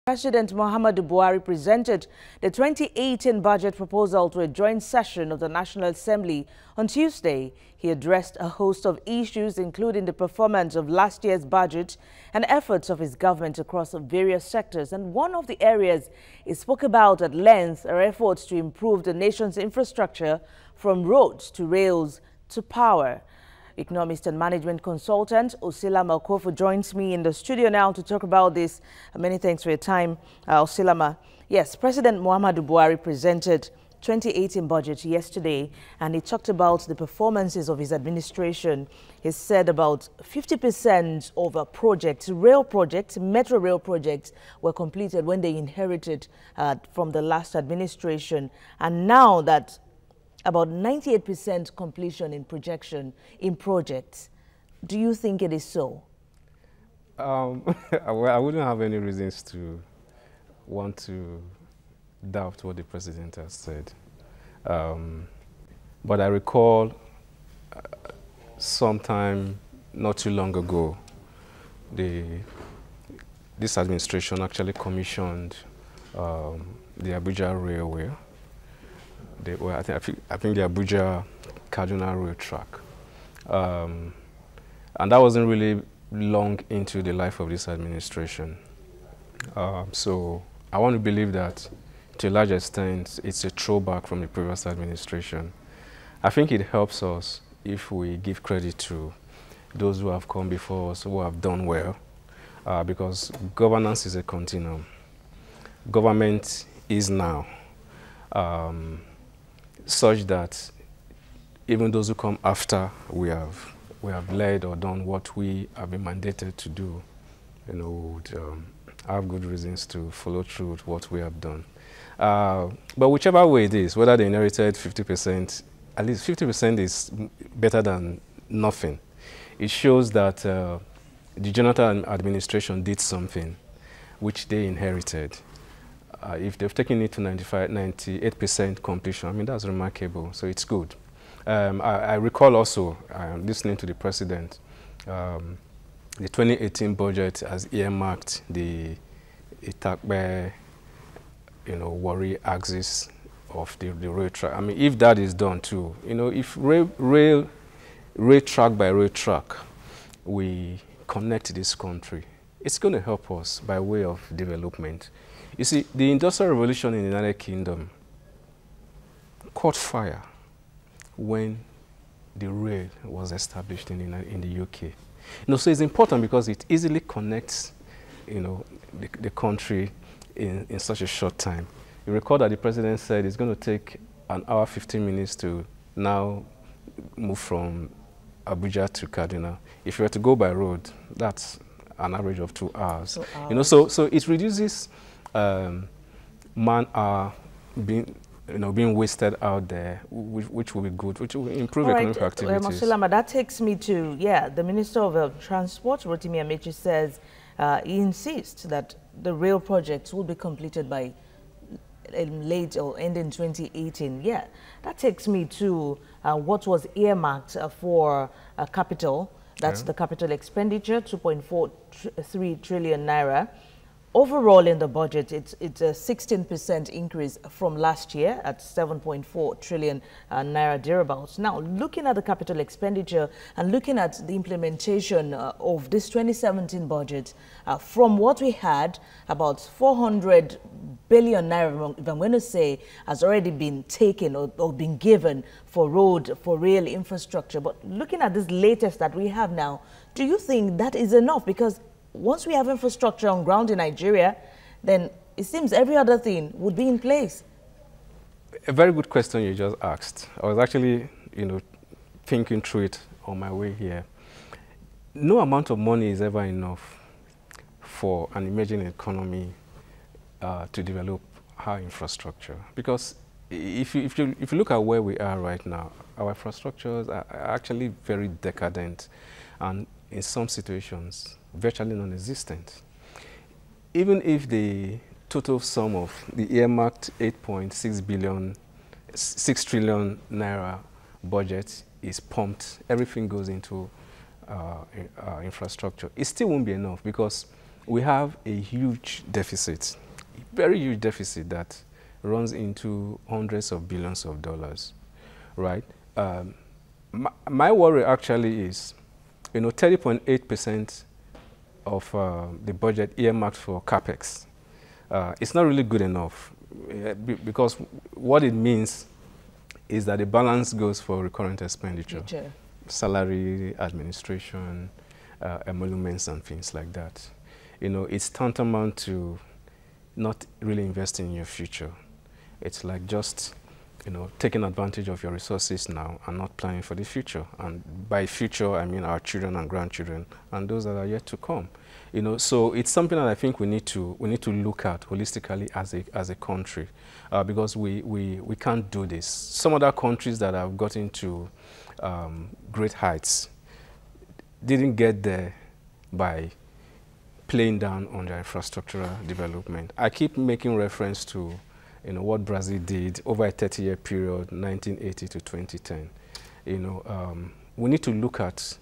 President Muhammadu Buhari presented the 2018 budget proposal to a joint session of the National Assembly on Tuesday. He addressed a host of issues, including the performance of last year's budget and efforts of his government across various sectors. And one of the areas he spoke about at length are efforts to improve the nation's infrastructure from roads to rails to power. Economist and management consultant Osilama Okuofu joins me in the studio now to talk about this. Many thanks for your time, Osilama. Yes, President Muhammadu Buhari presented 2018 budget yesterday, and he talked about the performances of his administration. He said about 50% of projects, rail projects, metro rail projects, were completed when they inherited from the last administration, and now that about 98% completion in projects. Do you think it is so? Well, I wouldn't have any reasons to want to doubt what the president has said. But I recall sometime not too long ago, this administration actually commissioned the Abuja Railway. I think the Abuja Kaduna Rail track. And that wasn't really long into the life of this administration. So I want to believe that to a large extent it's a throwback from the previous administration. I think it helps us if we give credit to those who have come before us, who have done well, because governance is a continuum. Government is now. Such that even those who come after we have led or done what we have been mandated to do, would have good reasons to follow through with what we have done. But whichever way it is, whether they inherited 50%, at least 50% is better than nothing. It shows that the Jonathan administration did something which they inherited. If they've taken it to 98% completion, I mean, that's remarkable, so it's good. I recall also, listening to the president, the 2018 budget has earmarked the Itakbe, Warri axis of the rail track. I mean, if that is done too, if rail track by rail track, we connect this country, it's going to help us by way of development. You see, the Industrial Revolution in the United Kingdom caught fire when the rail was established in the UK. So it's important because it easily connects, the country in such a short time. You recall that the president said it's going to take an hour, 15 minutes to now move from Abuja to Kaduna. If you were to go by road, that's an average of 2 hours. 2 hours. So it reduces man-hour being wasted out there, which will be good, which will improve economic activities. Osilama, that takes me to, the Minister of Transport, Rotimi Amechi, says he insists that the rail projects will be completed by late or end in 2018. Yeah, that takes me to what was earmarked for capital. That's the capital expenditure, 2.43 trillion naira. Overall in the budget, it's a 16% increase from last year at 7.4 trillion naira thereabouts. Now, looking at the capital expenditure and looking at the implementation of this 2017 budget, from what we had, about 400 billion naira, if I'm going to say, has already been taken or been given for road, for rail infrastructure. But looking at this latest that we have now, do you think that is enough? Because once we have infrastructure on ground in Nigeria, then it seems every other thing would be in place. A very good question you just asked. I was actually, thinking through it on my way here. No amount of money is ever enough for an emerging economy to develop our infrastructure. Because if you look at where we are right now, our infrastructures are actually very decadent, and in some situations, virtually non-existent. Even if the total sum of the earmarked 6 trillion naira budget is pumped, everything goes into infrastructure, it still won't be enough, because we have a huge deficit, a very huge deficit that runs into hundreds of billions of dollars, right? My worry actually is, 30.8% of the budget earmarked for CapEx. It's not really good enough because what it means is that the balance goes for recurrent expenditure, salary, administration, emoluments and things like that. It's tantamount to not really investing in your future. It's like just, taking advantage of your resources now and not planning for the future. And by future, I mean our children and grandchildren and those that are yet to come. So it's something that I think we need to look at holistically as a country, because we can't do this. Some other countries that have gotten to great heights didn't get there by playing down on their infrastructural development. I keep making reference to what Brazil did over a 30-year period, 1980 to 2010. We need to look at,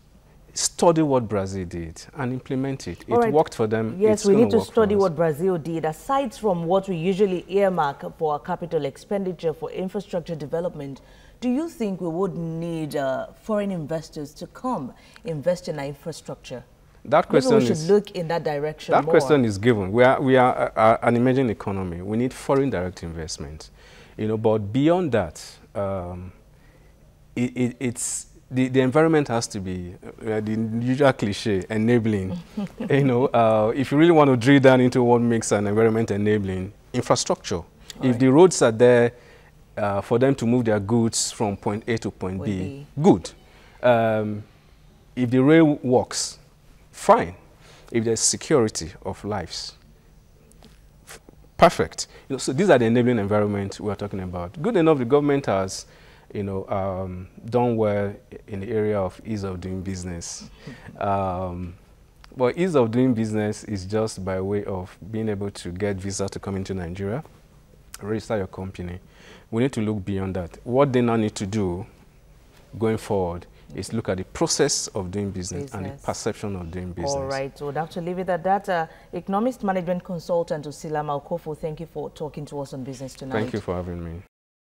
study what Brazil did and implement it. It worked for them. Yes, we need to study what Brazil did. Aside from what we usually earmark for our capital expenditure for infrastructure development, do you think we would need foreign investors to come invest in our infrastructure? That question Maybe we should look in that direction more. Question is given. We are an emerging economy. We need foreign direct investment. But beyond that, the environment has to be the usual cliche, enabling. If you really want to drill down into what makes an environment enabling, infrastructure. If the roads are there for them to move their goods from point A to point B, good. If the rail works, fine. If there's security of lives, perfect. So these are the enabling environment we're talking about. Good enough, the government has done well in the area of ease of doing business. But ease of doing business is just by way of being able to get visa to come into Nigeria, register your company. We need to look beyond that. What they now need to do going forward is look at the process of doing business and the perception of doing business. All right, so we'll have to leave it at that. Economist management consultant Osilama Okuofu, thank you for talking to us on Business Tonight. Thank you for having me.